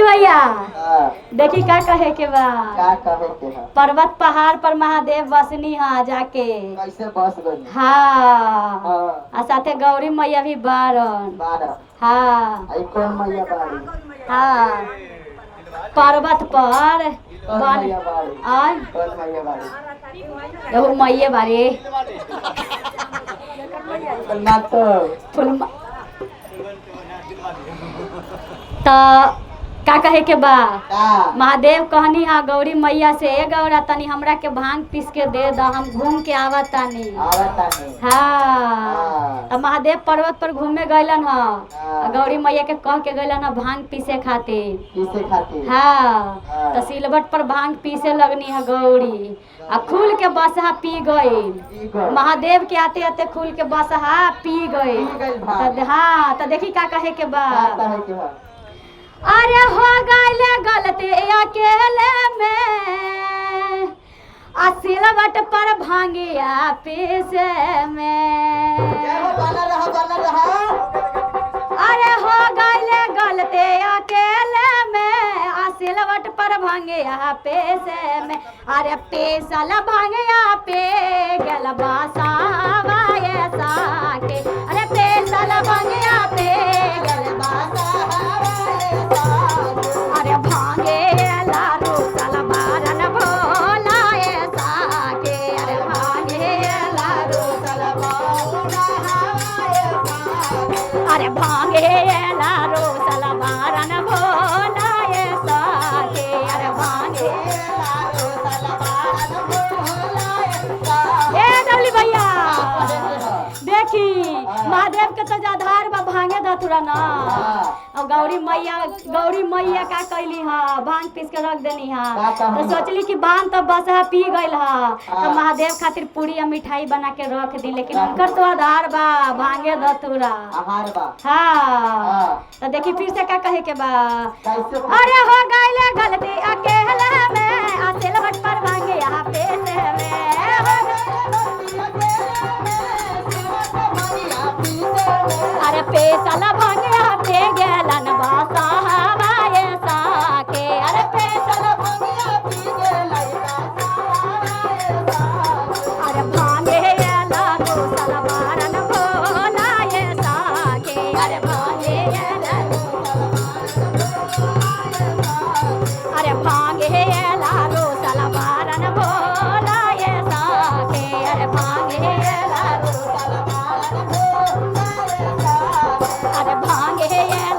भैया हाँ, देखी का कहे के बा। का कहे के है? पर्वत पहाड़ पर महादेव बसनी हा जाके। कैसे बस गई? हाँ हाँ, आ साथे गौरी मैया भी बारन। 12 हाँ आई कौन मैया बाड़ी? हाँ पर्वत पर कौन बन मैया बाड़ी? आय कौन मैया बाड़ी? एगो मैये बारे ना तो फुल तो का कहे के बा। का महादेव कहनी हा गौरी मैया से ए गौरा तनी हमरा के भांग पीस के दे द हम घूम के आवत तानी। आवता नहीं। हाँ तो महादेव पर्वत पर घूमे गइलन ह हाँ। गौरी मैया के कह के गइलन ह भांग पीसे खातिर। किसे खाती? हाँ हाँ। तो सिलवट पर भांग पीसे लगनी है गौरी आ खुल के बसहा पी गई। महादेव के आते आते खुल के बसहा पी गई। पी गइल भांग। हाँ तो देखी का कहे के बा। का कहे के है? अरे हो गईले गलती अकेले में आ सिलवट पर भांगिया पीसे में। जय हो, बना रहा, बना रहा। अरे हो गईले गलती अकेले में आ सिलवट पर भांगिया पीसे में। अरे पीसल भांगिया पे गल बासावा ऐसा के। अरे पीसल भांगिया पे गल बासावा अरे भांगे लारू सलवारन भोला ऐसा के। अरे भांगे लारू अरे भांगे लारू सलवारन भोला ऐसा के। अरे भांगे लारू सलवारन भोला ऐसा। ए डबली भैया देखी महादेव के तो आधार बा भांगे धतुरा ना। और गौरी मैया का कैली हा भांग पीस के रख देनी हा। तो सोचली कि भांग तो बस है पी गइल हा तो महादेव खातिर पूरी या मिठाई बना के रख दी लेकिन उनकर तो आधार बा भांगे धतुरा। आहार बा। हाँ तो देखी फिर से का कहे के बा। कैसे? अरे हो गइले गलती अकेले में आ सिलवट पर भांगे यहाँ पे से में। अरे पेसल भांगिया पे गेलन बासा हवाए साके। अरे पेसल भांगिया पी गेलन अरे भांगे एला दो सलवारन भोला ये साके। अरे भांगे एला अरे भांगे एला दो सलवारन भोला ये साके। अरे भांगे एला दो सलवारन अरे भांगे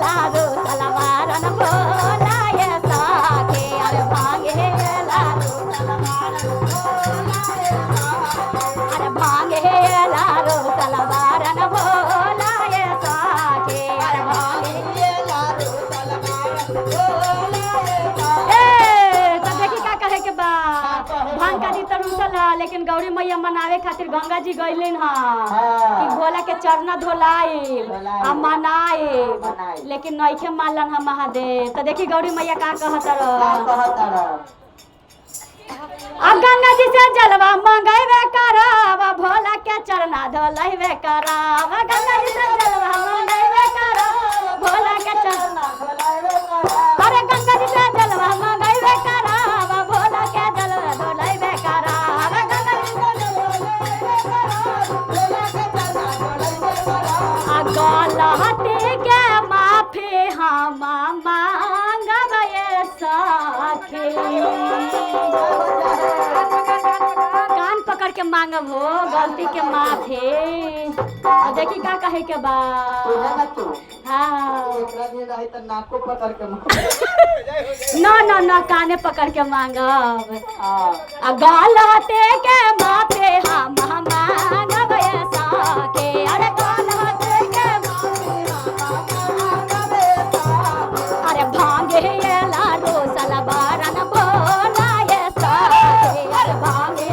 लाडू सलवारन भोला ये साके। अरे भांगे लाडू सलवारन अरे भांगे लाडू सलवारन भोला ये साके। अरे भांगे लाडू सलवारन तो देखी का कहे के बा। भांग का दी तरुसल लेकिन गौरी मैया मनावे खातिर गंगा जी गइलिन हा कि भोला के चरना धोलाई आ मनाए लेकिन नइखे मानलन हम महादेव। तो देखी गौरी मैया का कहत रह। अब गंगा जी से जलवा मंगैबे करब भोला के चरना धोलैबे करब। गंगा जी से जलवा मंगैबे करब भोला के चरना धोलैबे करब। अरे गंगा जी से जलवा मंगैबे करब भोला के जलवा धोलैबे करब। गंगा जी से जलवा मंगैबे करब भोला के चरना धोलैबे करब। गलती के माफी हम मांगबे सखी। कान पकड़ के मांगब हो गलती के माफी। देखी का कहे के बा। हाँ नाको पकड़ के न काने पकड़ के मांगब। गलती के माफी हम मांगब सके। अरे गलती के अरे भांगे लाडू सलवारन भोला ये साके। अरे भांगे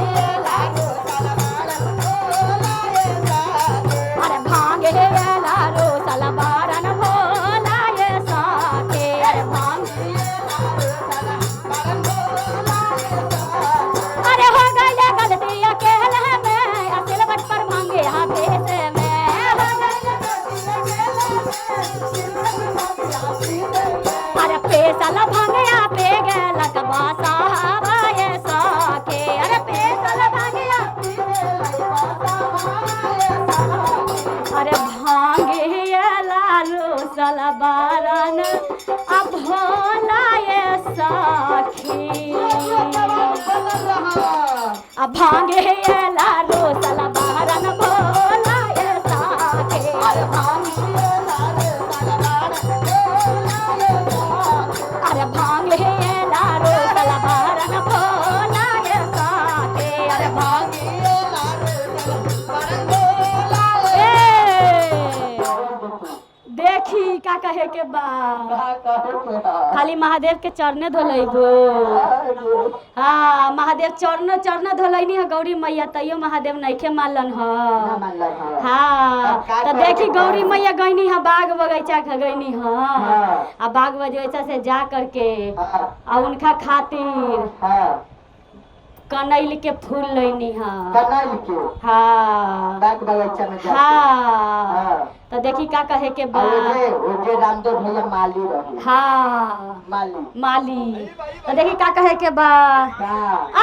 लाडू सलवारन भोला ये साके। अरे भांगे लाडू सलवारन भोला ये साके। अरे भांगे लाडू सलवारन भोला ये साके। अरे हो गइले गलती अकेले में सिलवट भांगे एला रोसल बारन भोला ये साके अरे भांगे एला रोसल बारन भोला ये साके अरे भांगे एला रोसल बारन भोला ये साके अरे भांगे एला रोसल बारन भोला ये देखी का कहे के बा खाली महादेव के चरणे धोलैबो हाँ महादेव चरण धोलैनी है गौरी मैया तैयो महादेव नइखे मानलन ह हाँ तो देखी गौरी मैया गईनी है बाग बगीचा गईनी है आ बाग बगीचा से जा करके आ उनका खातिर कनैल के फूल लैनी है कनैल के हाँ बाग बगीचा में जाके हाँ तो देखी का कहे के बा ओजे रामदेव भैया माली रहे हाँ माली तो देखी का कहे के बा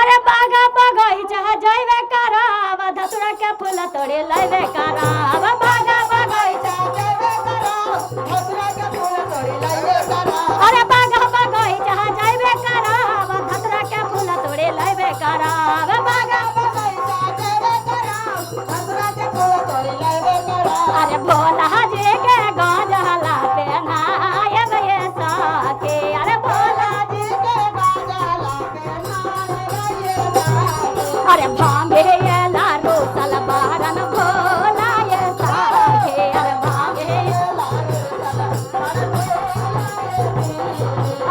अरे बागा बगीचा जइबे कराब धतुरा के फूल तोड़े लइबे कराब बागा बगीचा जइबे कराब धतुरा के फूल तोड़े लइबे कराब अरे बागा बगीचा जइबे कराब धतुरा के फूल तोड़े लइबे कराब बागा बगीचा जइबे कराब धतुरा के फूल तोड़े लइबे कराब अरे भोला जी के गाजला पे नायब ये साके अरे भोला जी के गाजला पे नायब ये साके अरे भांगे एला रोसल बारन भोला ये साके अरे भांगे एला रोसल बारन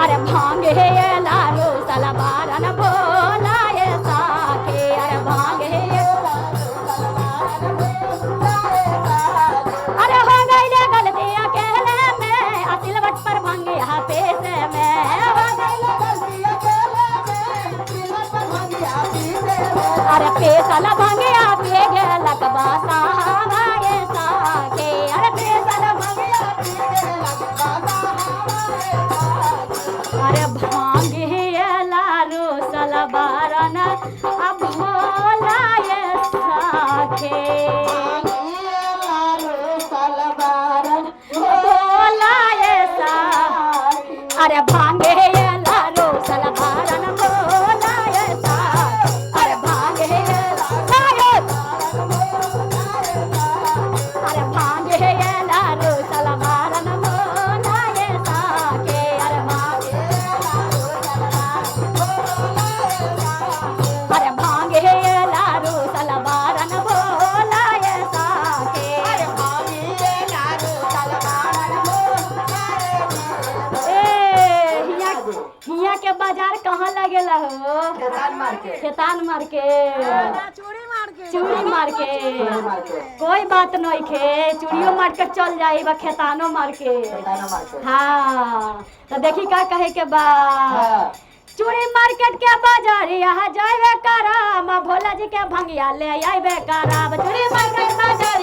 अरे भांगे एला रोसल बारन भोला ये साके अरे भांगे अरे हो गईले गलती अकेले में असिलवट पर भांगे यहाँ पेशे में हो गईले गलती अकेले में सिलवट पर भांगिया पीसे अरे पेशल भांगे यहाँ पे गेलक बासा ये साके अरे पेशल भांगे अरे भांगे एला रोसल बारन अब भोला ये साके भोला ये साके अरे भांगे एला रोसल बारन भोला ये साके अरे भांगे एला अरे भांगे एला रोसल बारन भोला ये साके अरे भांगे अरे भांगे एला रोसल बारन भोला ये साके अरे भांगे एला रोसल बारन भोला ए हिया के बाजार कहाँ लगेला हो खेतान मार के चूड़ी मार के कोई बात नहीं खे चूड़ियों मार के चल जाई बा खेतानो मार के हाँ तो देखी का कहे के बा चूड़ी मार्केट के बाजार यहाँ जाइबे कराम भोला जी के भंगिया ले आइबे कराम चूड़ी मार्केट बाजार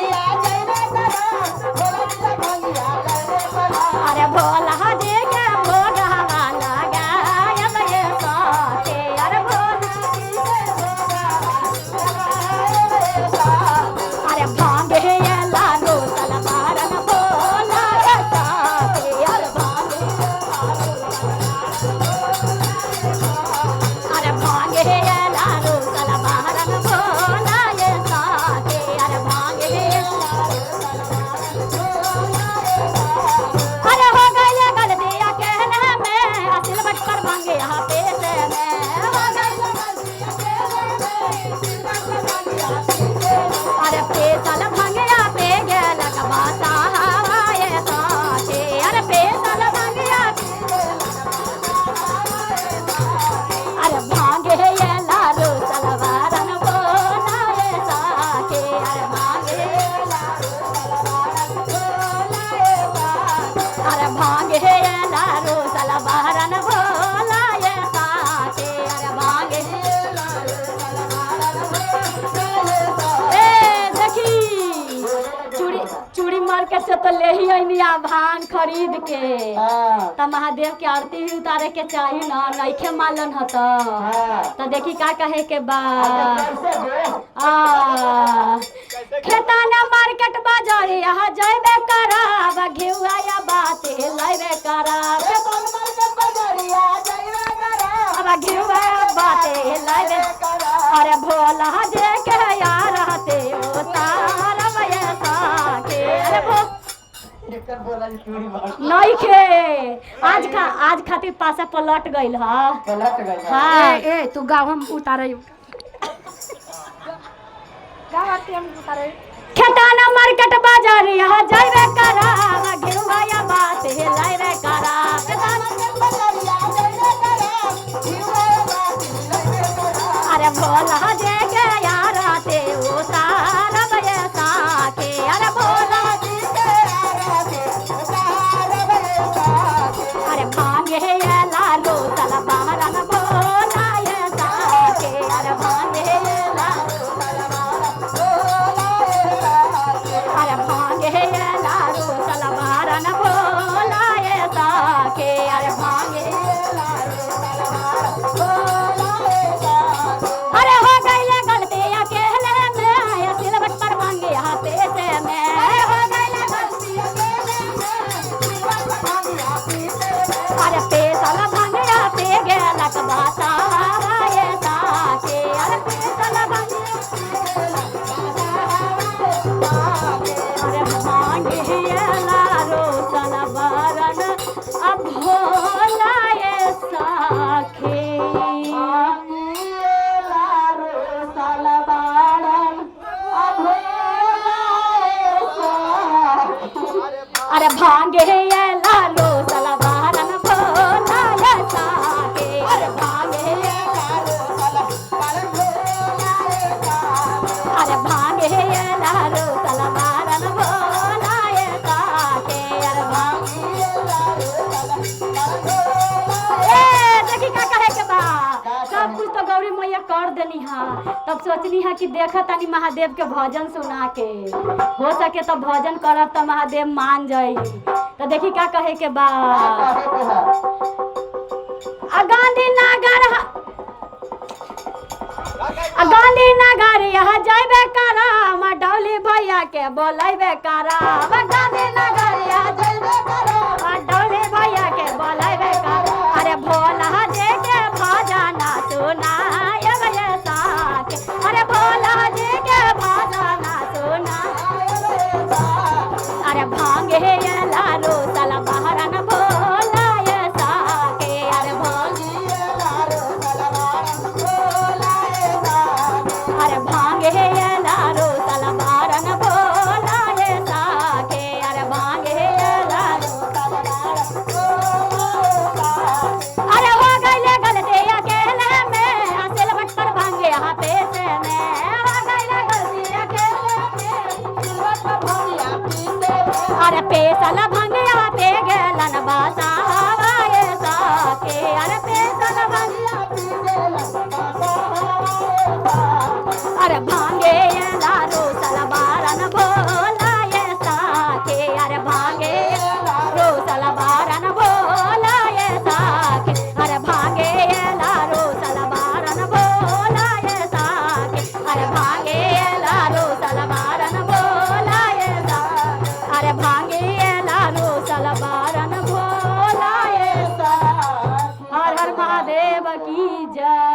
अरे भोला जी के भोगवा लगायब ये साके अरे अरे भांगे एला रोसल बारन भोला ये साके अरे भांगे अरे भांगे एला रोसल बारन भोला ये साके अरे भांगे अरे हो गईले गलती अकेले में असिलवट पर भांगे यहाँ पेशे में हो गईले गलती अकेले में अरे पेशल भांगे यहाँ पे गेलक बासा हवाए साके अरे पेशल भांगे यहाँ अरे भांगे एला रोसल बारन भोला ये साके अरे भांगे अरे भांगे एला रोसल बारन भोला ये साके अरे भांगे ए देखी चूड़ी मार्केट से तो ले ही आईनी आ भांग खरीद के तो महादेव के आरती भी उतारे के चाहिए ना नइखे मालन ह तो देखी का कहे के बा खेताना मार्केट बाजार यहाँ जइबे कराब घिउआ या बाते लइबे कराब अब घिउआ या बाते लइबे अरे भोला जे के यार ते उतारब ये साके अरे भो एकर बोला जी चूड़ी बात नहीं खे आज खातिर पासा पलट गइल ह पलट गई हाँ ए तू गाँव हम उतारे गाँव आते हम उतारे खेताना मार्केट बाजार यहाँ जाइबे करा गिरुआ या बात है लाइबे करा अरे भोला जे के यार ते उतारब ये साके अरे भोला अरे भांगे ये लालू तलवारन भोला ये साके अरे भांगे ये लालू अरे भांगे ये लालू तलवारन भोला ये साके अरे भांगे अरे हो गई गलती अकेले में या सिलवट पर भांगे हाथे से मैं हो गई गलती अरे पेसल भांगे पे गेलक बाता ये साके अरे पेसल भांगे अरे भांगे ये लारो तलवारन अब भोला ये साके अरे भांगे ये लालो सलवारन भोला ये साके अरे भांगे ये अरे भांगे ये लालो सलवारन भोला ये साके अरे भांगे ए देखी का कहे के बा सब कुछ तो गौरी मैया कर देनी हा तब सोचनी है कि देखा तनी महादेव के भजन सुना के हो सके तो भजन करब तो महादेव मान जाई तो देखी का कहे के बा गांधी नगर यहाँ जाइबे कराम डौली भैया के बोलेबे कराम गांधी नगर यहाँ जाइबे कराम डौली भैया के बोलेबे कराम अरे भोला जे के भजन सुनायब ये साके अरे भोला जे के भजन सुनायब अरे भांगे ये लालो तलवारन भोला ये साके अरे भांगे ये लालो तलवारन भोला ये साके अरे भांगे ये लालो तलवारन भोला ये साके अरे भांगे ये लालो तलवारन अरे हो गई गलती अकेले में सिलवट पर भांगे हाथे से मैं हो गई गलती अकेले में सिलवट पर भांगे अरे पेसल भंगिया पे गेलन बासावा ये साके अरे पेसल भंगिया पे गेलन बासावा अरे भांगे ये लारो तलवारन भोला ये साके अरे भांगे ये लारो तलवारन भोला ये साके अरे भांगे ये लारो तलवारन भोला ये साके अरे भांगे ये लारो तलवारन भोला ये साके अरे भांगे ये लालो तलवारन भोला ये साके हर हर महादेव की जय।